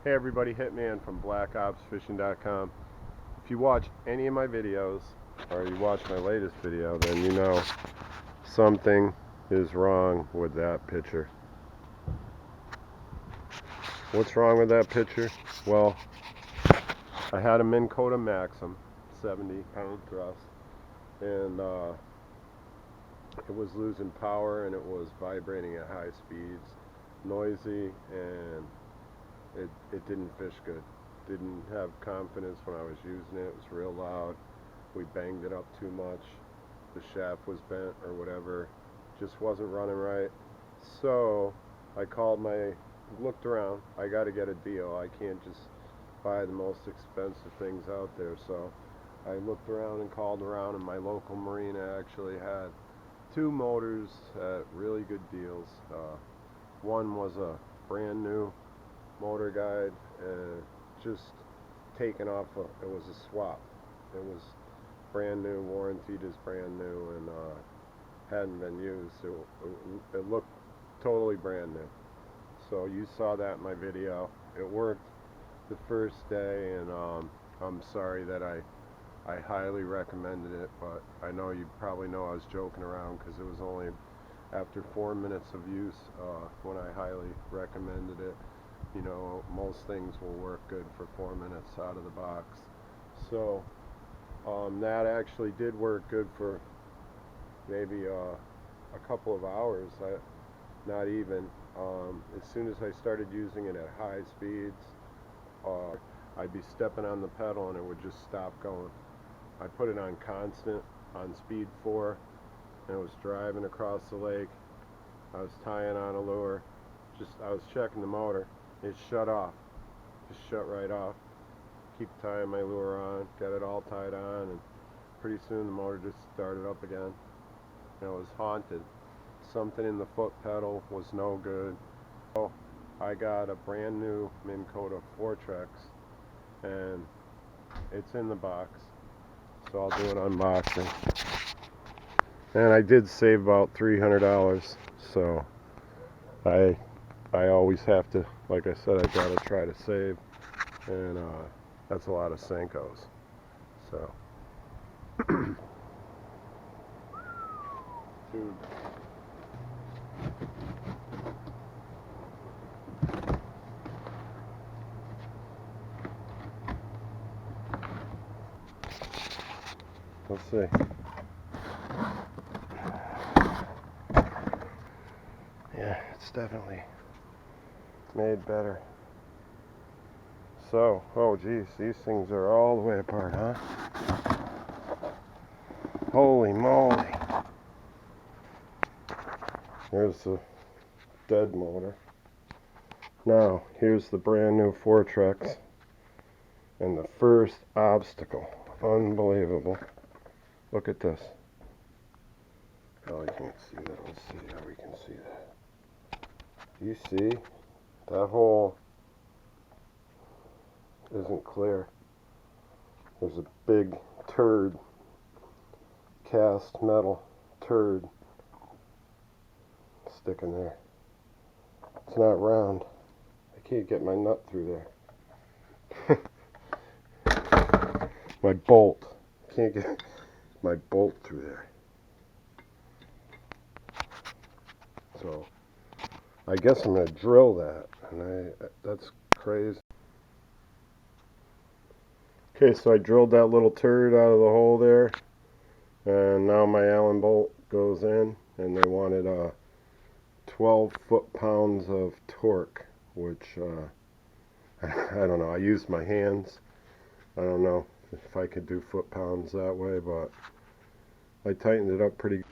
Hey everybody, Hitman from blackopsfishing.com. If you watch any of my videos, or you watch my latest video, then you know something is wrong with that picture. What's wrong with that picture? Well, I had a Minn Kota Maxxum 70-pound thrust, and it was losing power and it was vibrating at high speeds, noisy, and it didn't fish good. Didn't have confidence when I was using it. It was real loud. We banged it up too much. The shaft was bent or whatever. Just wasn't running right. So I looked around. I got to get a deal. I can't just buy the most expensive things out there. So I looked around and called around, and my local marina actually had two motors at really good deals. One was a brand new Motorguide, just taken off it was a swap. It was brand new, warranted as brand new, and hadn't been used. It looked totally brand new. So you saw that in my video. It worked the first day, and I'm sorry that I highly recommended it, but I know you probably know I was joking around, because it was only after 4 minutes of use when I highly recommended it. You know, most things will work good for 4 minutes out of the box. So that actually did work good for maybe a couple of hours, not even. As soon as I started using it at high speeds, I'd be stepping on the pedal and it would just stop going. I put it on constant, on speed 4, and it was driving across the lake. I was tying on a lure. I was checking the motor. It shut off. Just shut right off. Keep tying my lure on, got it all tied on, and pretty soon the motor just started up again. And it was haunted. Something in the foot pedal was no good. So I got a brand new Minn Kota Fortrex, and it's in the box. So I'll do an unboxing. And I did save about $300, so I always have to, like I said, I gotta try to save, and that's a lot of Senkos. So, dude. Let's see. Yeah, it's definitely made better. So, oh geez, these things are all the way apart, huh? Holy moly. Here's the dead motor. Now, here's the brand new Fortrex, and the first obstacle. Unbelievable. Look at this. Oh, you can't see that. Let's see how we can see that. You see? That hole isn't clear. There's a big turd, cast metal turd sticking there. It's not round. I can't get my nut through there. My bolt. Can't get my bolt through there. So I guess I'm going to drill that, and that's crazy. Okay, so I drilled that little turd out of the hole there, and now my Allen bolt goes in, and they wanted 12 foot-pounds of torque, which I don't know. I used my hands. I don't know if I could do foot-pounds that way, but I tightened it up pretty good.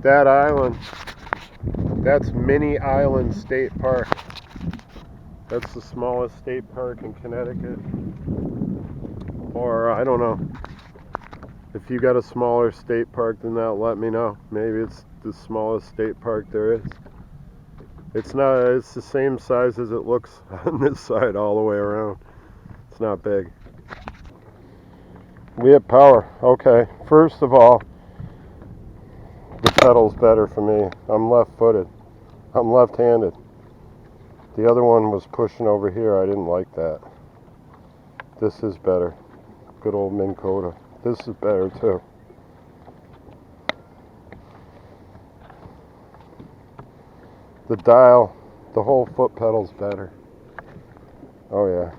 That island That's Mini Island State Park. That's the smallest state park in Connecticut. Or I don't know. If you got a smaller state park than that, let me know. Maybe it's the smallest state park there is. It's not, it's the same size as it looks on this side all the way around. It's not big. We have power. Okay, first of all, the pedal's better for me. I'm left-footed. I'm left-handed. The other one was pushing over here. I didn't like that. This is better. Good old Minn Kota. This is better too. The dial, the whole foot pedal's better. Oh yeah.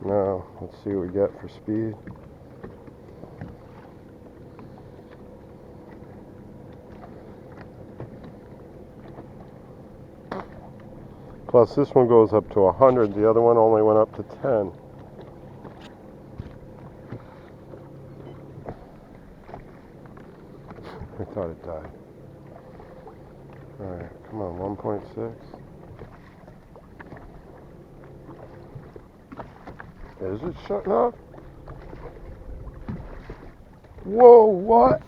Now, let's see what we get for speed. Plus this one goes up to 100, the other one only went up to 10. I thought it died. Alright, come on, 1.6. Is it shutting off? Whoa, what?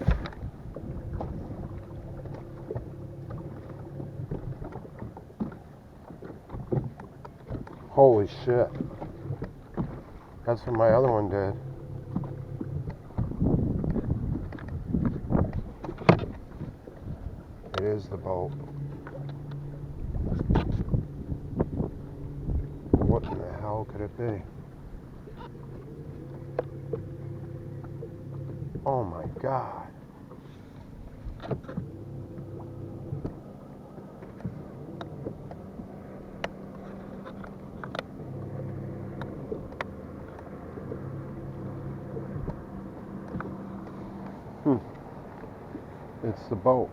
Holy shit. That's what my other one did. It is the boat. What in the hell could it be? Oh my God. It's the boat.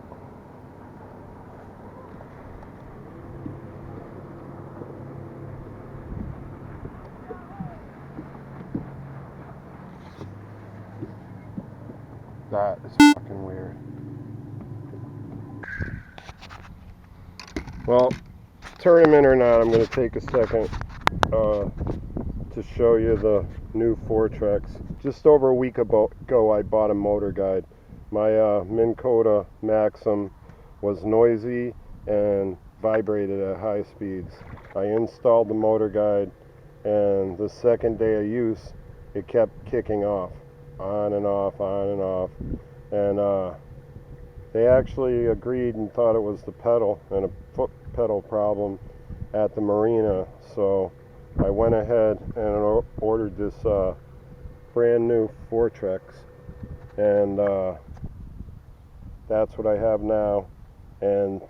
That is fucking weird. Well, tournament or not, I'm going to take a second to show you the new Fortrex. Just over a week ago, I bought a Motorguide. My Minn Kota Maxxum was noisy and vibrated at high speeds. I installed the Motorguide, and the second day of use, it kept kicking off. On and off, on and off. And they actually agreed and thought it was the pedal and a foot pedal problem at the marina. So I went ahead and ordered this brand new Fortrex. And that's what I have now. And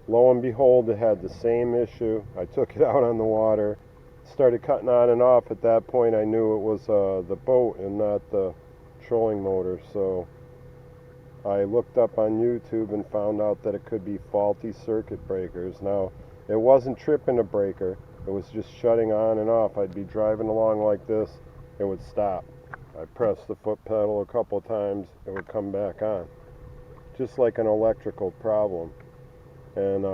lo and behold, it had the same issue. I took it out on the water. Started cutting on and off. At that point I knew it was the boat and not the trolling motor, so I looked up on YouTube and found out that it could be faulty circuit breakers. Now, it wasn't tripping a breaker, it was just shutting on and off. I'd be driving along like this, it would stop. I pressed the foot pedal a couple times, it would come back on, just like an electrical problem and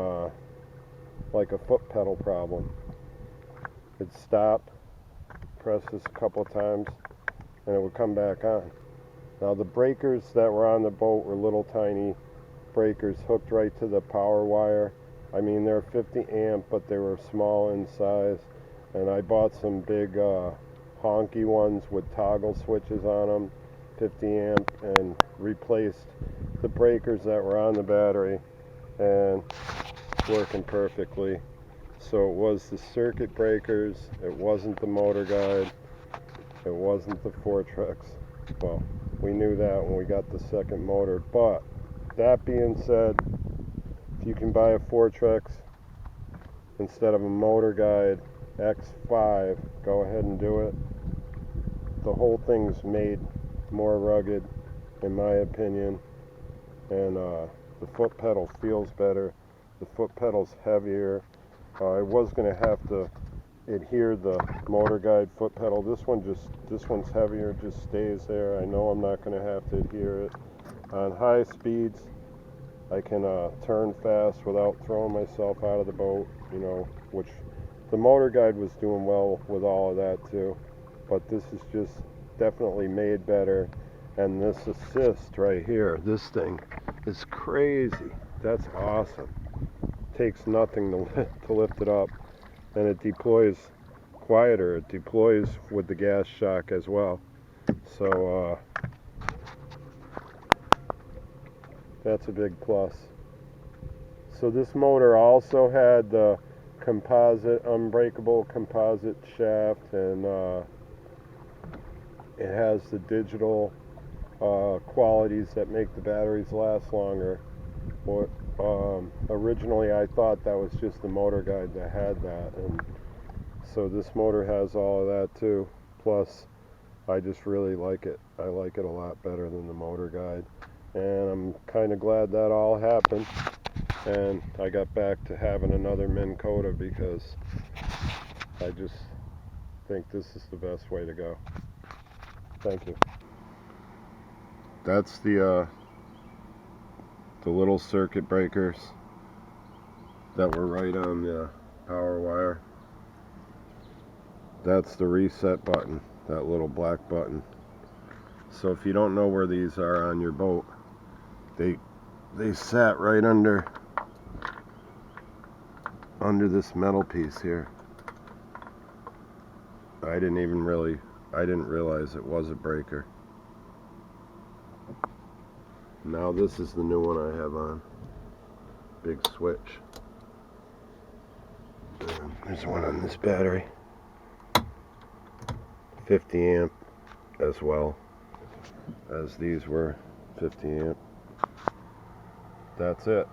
like a foot pedal problem. It'd stop, press this a couple times, and it would come back on. Now the breakers that were on the boat were little tiny breakers hooked right to the power wire. I mean, they're 50 amp, but they were small in size. And I bought some big honky ones with toggle switches on them, 50 amp, and replaced the breakers that were on the battery, and it's working perfectly. So it was the circuit breakers, it wasn't the Motorguide, it wasn't the Fortrex. Well, we knew that when we got the second motor, but that being said, if you can buy a Fortrex instead of a Motorguide X5, go ahead and do it. The whole thing's made more rugged, in my opinion, and the foot pedal feels better. The foot pedal's heavier. I was going to have to adhere the Motorguide foot pedal. This one's heavier, just stays there. I know I'm not going to have to adhere it. On high speeds, I can turn fast without throwing myself out of the boat, you know, which the Motorguide was doing well with all of that too. But this is just definitely made better. And this assist right here, this thing is crazy. That's awesome. Takes nothing to lift it up, and it deploys quieter. It deploys with the gas shock as well. So that's a big plus. So this motor also had the unbreakable composite shaft, and it has the digital qualities that make the batteries last longer. Originally I thought that was just the Motorguide that had that, and so this motor has all of that too. Plus, I just really like it. I like it a lot better than the Motorguide, and I'm kind of glad that all happened, and I got back to having another Minn Kota because I just think this is the best way to go. Thank you. That's the little circuit breakers that were right on the power wire. That's the reset button, that little black button. So if you don't know where these are on your boat, they sat right under this metal piece here. I didn't realize it was a breaker. Now this is the new one I have on. Big switch. And there's one on this battery. 50 amp as well as these were 50 amp. That's it.